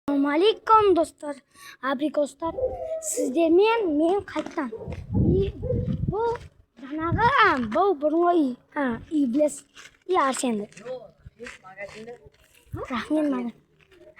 Assalamualaikum dostlar, abrikoslar. Sizlerмен men qaytdim. Bu жаңағы bu burngoy iblis Arsen'di. Рахмет mana.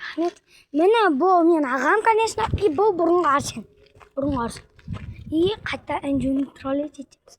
Рахмет. Mana bu men ағам, конечно, и bu burngo Arsen. Burngo Arsen. И qayta anjuni trollet etamiz.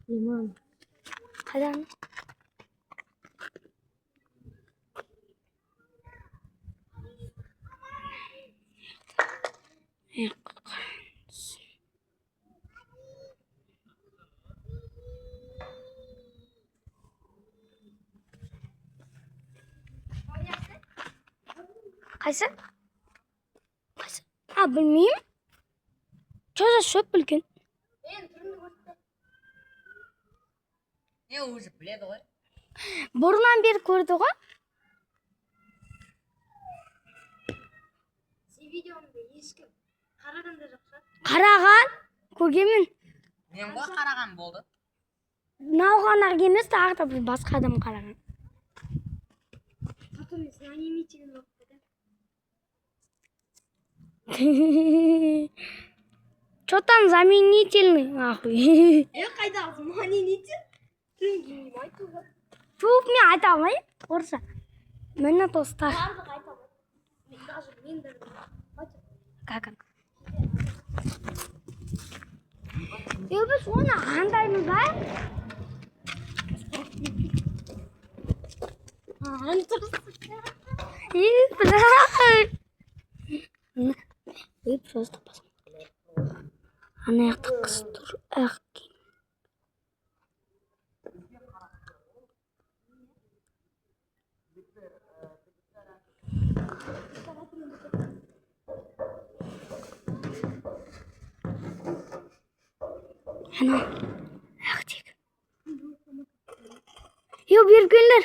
Limon. Qadan? Qaysi? Bilmayman. Cho'za shop bilgan. Ne o'zi biladi ғой. Burundan beri ko'rdi ғой. Videomda ешкім қарағанда жақсы. Qarаған, ko'rganman. Men ғой qarаған болды. Navg'ana емес, tағы да бір басқа адам қараған. Потом знаменителен оқыды да. Что там заменительный, нахуй? Қайда знаменитель? Түсінгенім айтуға. Туып мен айта алмаймын, орысша. Міне достар. Барлық айта алмаймын. Даже мен де Как? Біз оны қандаймыз ба? Просто посмотри. Ана жақта қыз тұр, ақ киім. Ана, ақ тек. Беріп келдер.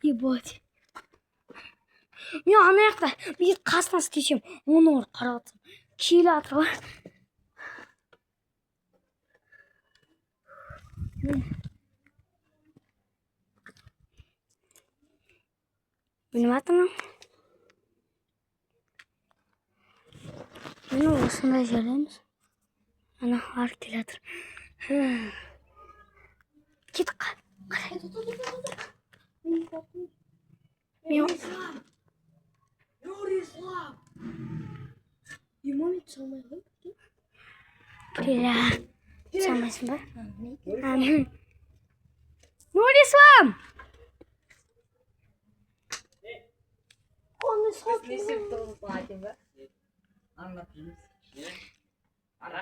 Ебать. Мен ана жақта бір қасына істесем, оны ор қаратсам. Келі атыр ғой. Benim atımım. Benim olsun жеріміз. Ана арып келатыр. Кет қарай. Нұрислам. Имамет салмай ғой. Бля. Салмайсың ба? Нұрислам! Ne sevip тұрып айтайын ба? Аңдап жүрміз. Ара.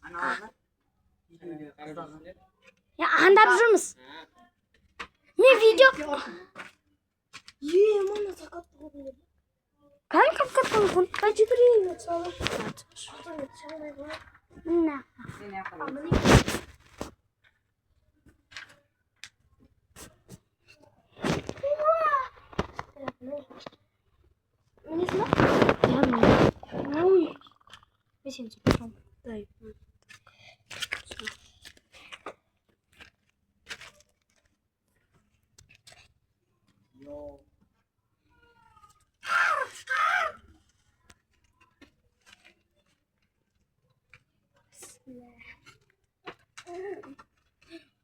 Ана. Аңдап жүрміз. Мен видео... Мана сақатты ғой. Как он? Жүгірейін салып. Салмай ғой. Мына. Сен яқын.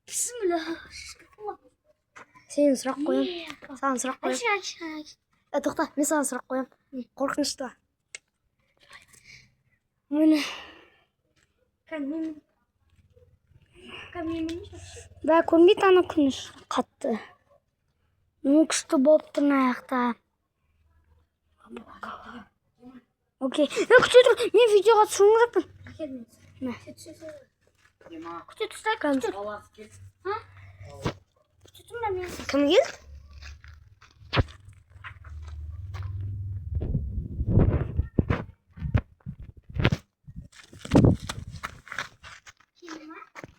Bismillah. Сен сұрақ қоям. Саған сұрақ қоям. Тоқта, мен саған сұрақ қоям. Қорқынышты. Міне. Бә, көрмейді ана күніш қатты. Мен күшті болып тұр мына жақта. Окей. Күте тұр. Мен видеоға түсіруім керекпін. Күте тұстай кәміз. Кім келді?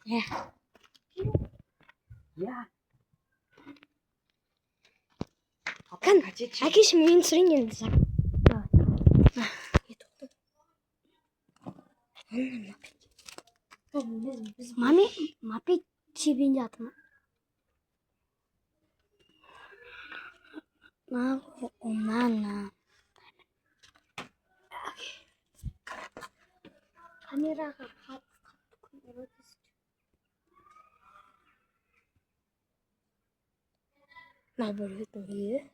Ja. Kan. Акиш минь сринг за. Мами, мапи чибин ятма. На, на. 카메라가 나 모르겠다 왜?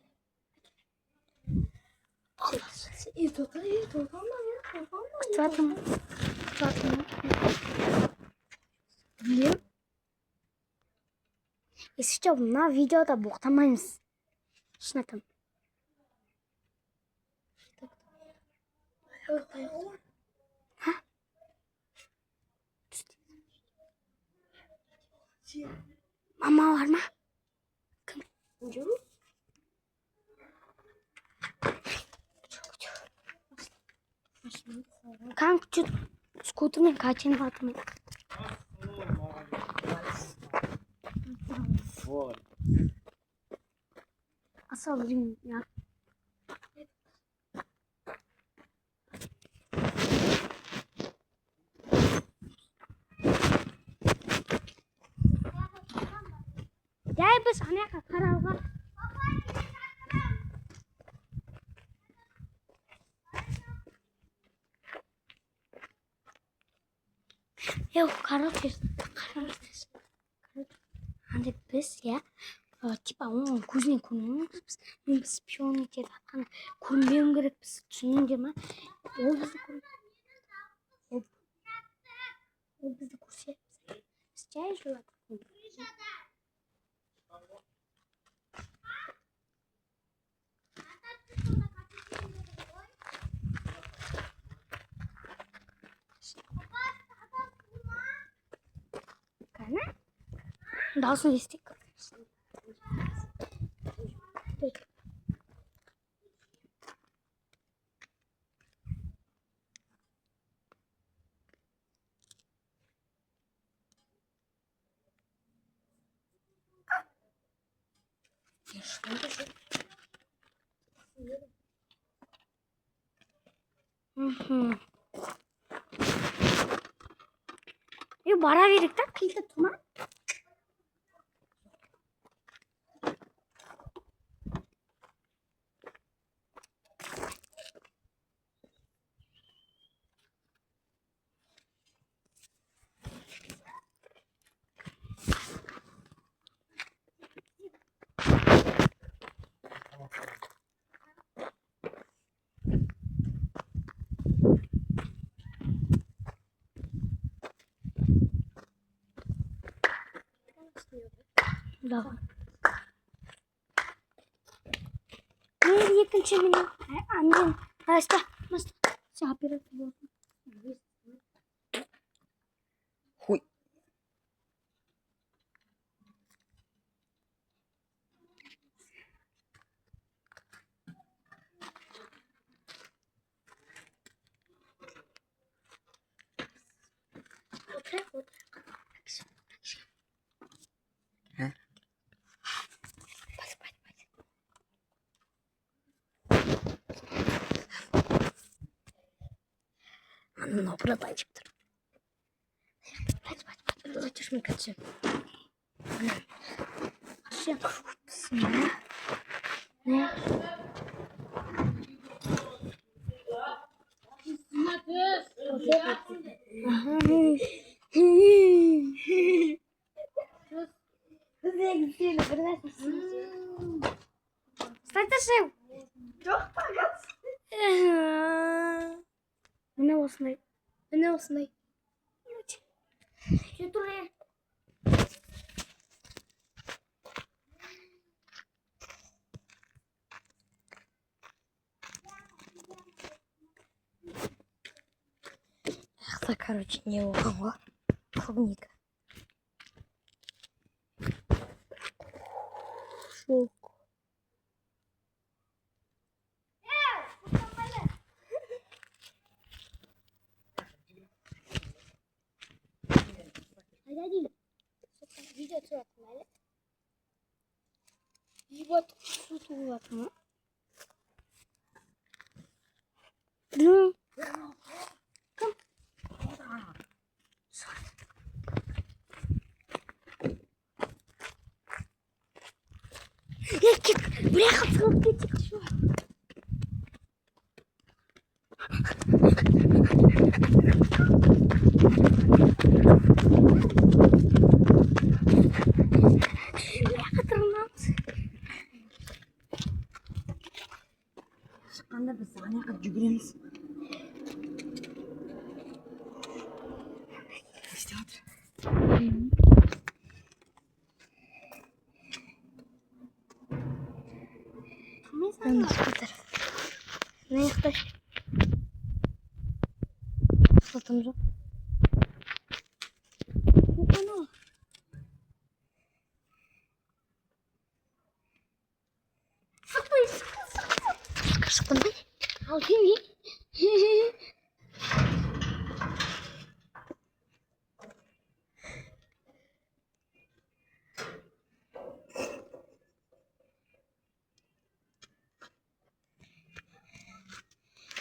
이거 Zaten. Biliyorum. İşte bunlar videoda boktamayız. Şunatım. Ha? Mama var mı? Kanka şu skuterın kaçını atma. Asal alayım ya. Gel bas anne kakara var. Yok karakter. Hani biz ya типа он кузник күнін біз шпион етеді атқаны көрмеуім керек біз түсініңдер ма ол бізді көрсе біз жай жыладық даусын естейік бара берейік та қиылда тұрма Давай. Мен екінші минут. Мен баста. Сен оператор болсын. Хуй. Ну, продавайте. Зачем мне качать? Все крутится. Не. Кстати, жив. Мене осындай. Че турая? Это, короче, не ого. Клубника. Шок. Видео отсюда. Ебать, что тут? Гитик шүү. Хатарнаас. Шыққанда біз ана жаққа жүгіреміз. Не істеп жатыр? Ne yaptı? Satımcı. Bu konu. Sıkın be. Al kimi?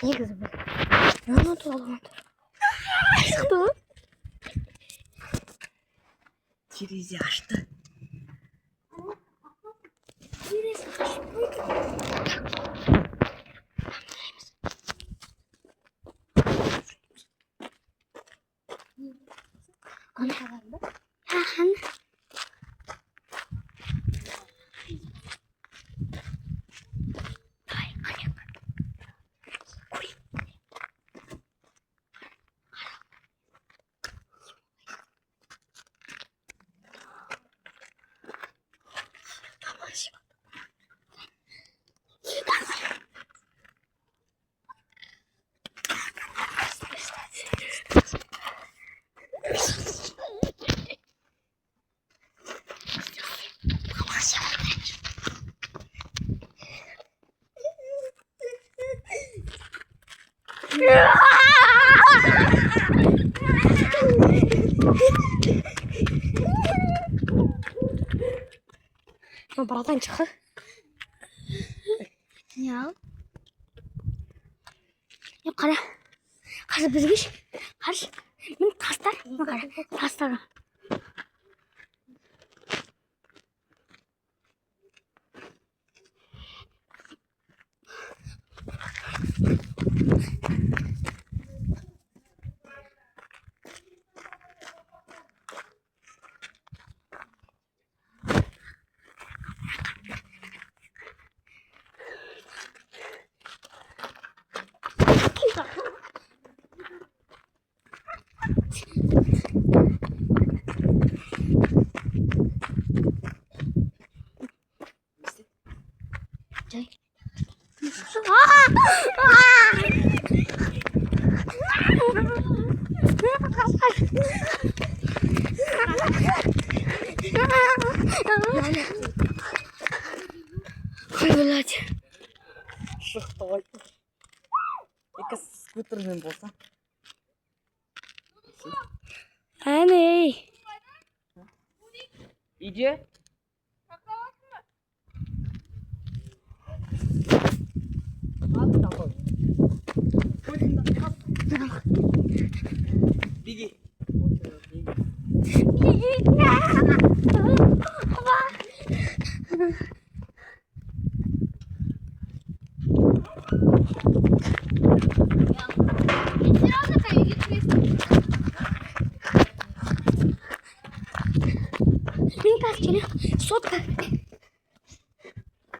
Ne kızı bu? Ne oldu oğlum? Sıktı mı? Терезе ашты. Neresi açtı? Ana. Ha hani? Ay anne. Kuy. Tamam şimdi. Братан çıktı. Ya. Ya kara. Kara bizgiş. Karış. Min tastar. Ne kara? Tastar. Блять. Шықты ғой. Екі скутермен болса. Әне. Үйде? Биги. Min tas geliyor. Sotka.